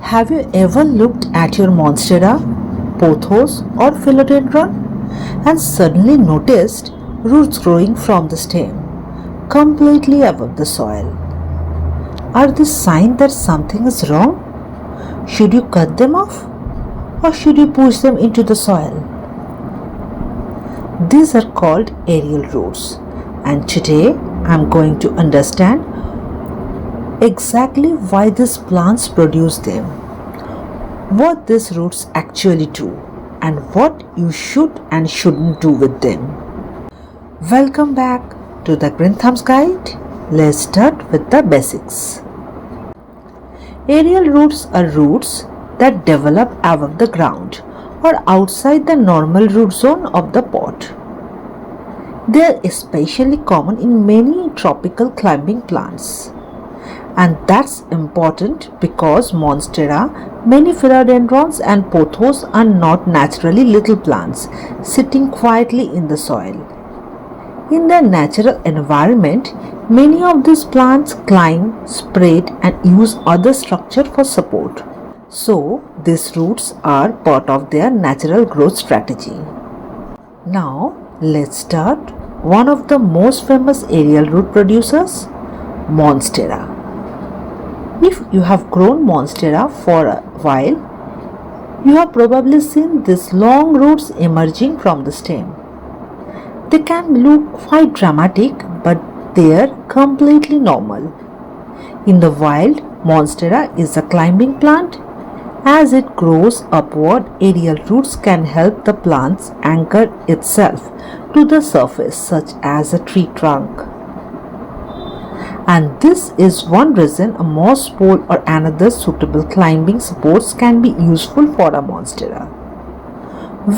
Have you ever looked at your Monstera, Pothos or Philodendron and suddenly noticed roots growing from the stem, completely above the soil? Are these signs that something is wrong? Should you cut them off or should you push them into the soil? These are called aerial roots, and today I am going to understand exactly why these plants produce them, what these roots actually do, and what you should and shouldn't do with them. Welcome back to the Green Thumbs Guide. Let's start with the basics. Aerial roots are roots that develop above the ground or outside the normal root zone of the pot. They are especially common in many tropical climbing plants. And that's important because Monstera, many philodendrons and pothos are not naturally little plants sitting quietly in the soil. In their natural environment, many of these plants climb, spread and use other structure for support. So, these roots are part of their natural growth strategy. Now, let's start one of the most famous aerial root producers, Monstera. If you have grown Monstera for a while, you have probably seen these long roots emerging from the stem. They can look quite dramatic, but they are completely normal. In the wild, Monstera is a climbing plant. As it grows upward, aerial roots can help the plant anchor itself to the surface, such as a tree trunk. And this is one reason a moss pole or another suitable climbing supports can be useful for a Monstera.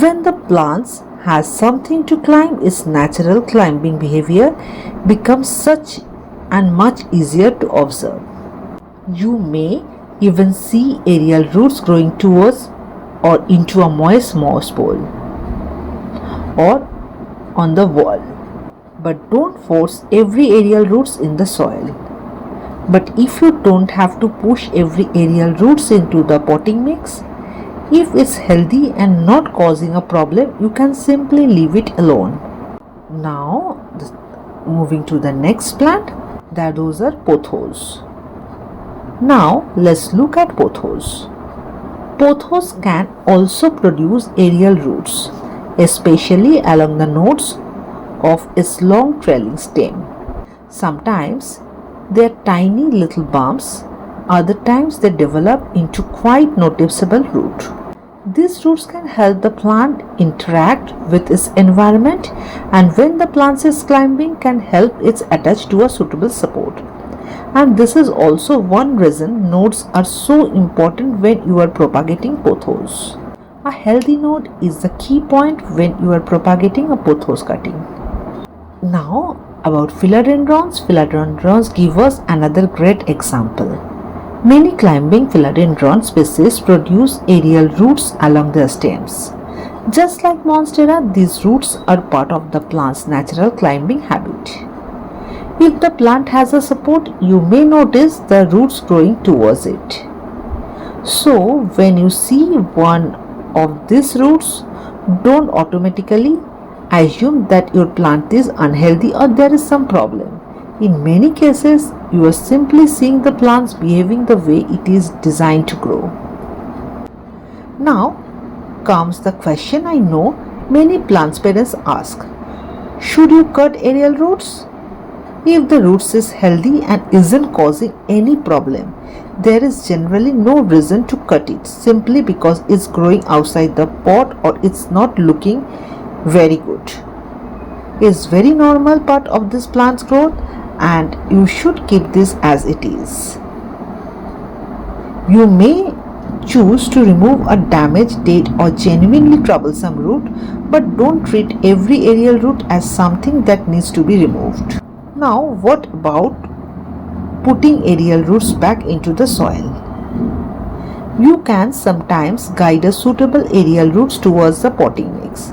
When the plant has something to climb, its natural climbing behavior becomes such and much easier to observe. You may even see aerial roots growing towards or into a moist moss pole or on the wall. But don't force every aerial roots in the soil. But if you don't have to push every aerial roots into the potting mix, if it's healthy and not causing a problem, you can simply leave it alone. Now, moving to the next plant, those are pothos. Now, let's look at pothos. Pothos can also produce aerial roots, especially along the nodes of its long trailing stem. Sometimes they are tiny little bumps, other times they develop into quite noticeable root. These roots can help the plant interact with its environment, and when the plant is climbing can help it attach to a suitable support. And this is also one reason nodes are so important when you are propagating pothos. A healthy node is the key point when you are propagating a pothos cutting. Now about philodendrons. Philodendrons give us another great example. Many climbing philodendron species produce aerial roots along their stems. Just like Monstera, these roots are part of the plant's natural climbing habit. If the plant has a support, you may notice the roots growing towards it. So when you see one of these roots, don't automatically assume that your plant is unhealthy or there is some problem. In many cases, you are simply seeing the plants behaving the way it is designed to grow. Now comes the question I know many plant parents ask. Should you cut aerial roots? If the roots is healthy and isn't causing any problem, there is generally no reason to cut it simply because it's growing outside the pot or it's not looking very good. It's very normal part of this plant's growth and you should keep this as it is. You may choose to remove a damaged, dead or genuinely troublesome root, but don't treat every aerial root as something that needs to be removed. Now what about putting aerial roots back into the soil? You can sometimes guide a suitable aerial roots towards the potting mix,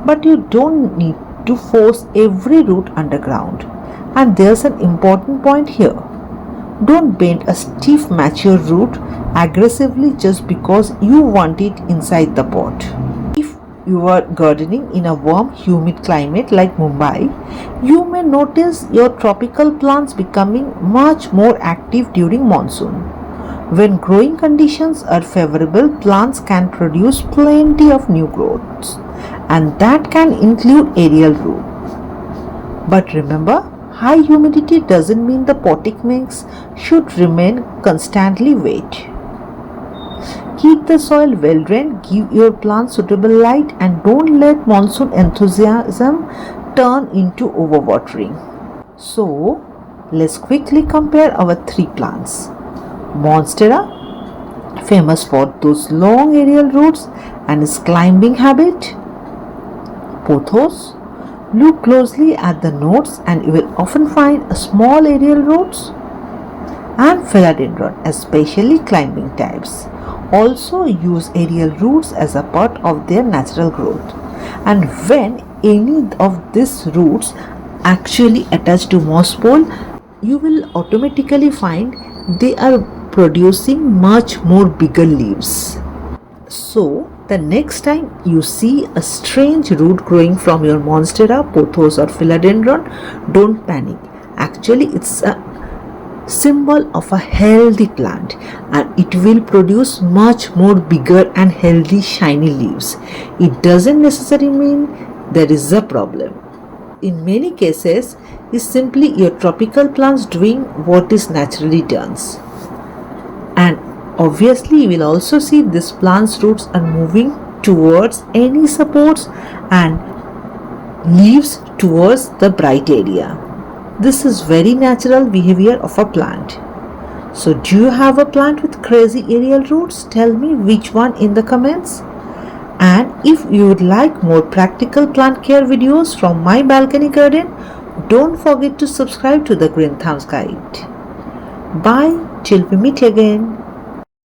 but you don't need to force every root underground. And there's an important point here. Don't bend a stiff mature root aggressively just because you want it inside the pot. If you are gardening in a warm, humid climate like Mumbai, you may notice your tropical plants becoming much more active during monsoon. When growing conditions are favorable, plants can produce plenty of new growths, and that can include aerial root. But remember, high humidity doesn't mean the potting mix should remain constantly wet. Keep the soil well drained, give your plants suitable light, and don't let monsoon enthusiasm turn into overwatering. So, let's quickly compare our three plants. Monstera, famous for those long aerial roots and its climbing habit. Pothos, look closely at the nodes and you will often find small aerial roots. And Philodendron, especially climbing types, also use aerial roots as a part of their natural growth. And when any of these roots actually attach to moss pole, you will automatically find they are producing much more bigger leaves. So the next time you see a strange root growing from your Monstera, Pothos or Philodendron, don't panic. Actually, it's a symbol of a healthy plant and it will produce much more bigger and healthy shiny leaves. It doesn't necessarily mean there is a problem. In many cases, it's simply your tropical plants doing what is naturally done. And obviously you will also see this plant's roots are moving towards any supports and leaves towards the bright area. This is very natural behavior of a plant. So do you have a plant with crazy aerial roots? Tell me which one in the comments. And if you would like more practical plant care videos from my balcony garden, don't forget to subscribe to the Green Thumbs Guide. Bye till we meet again.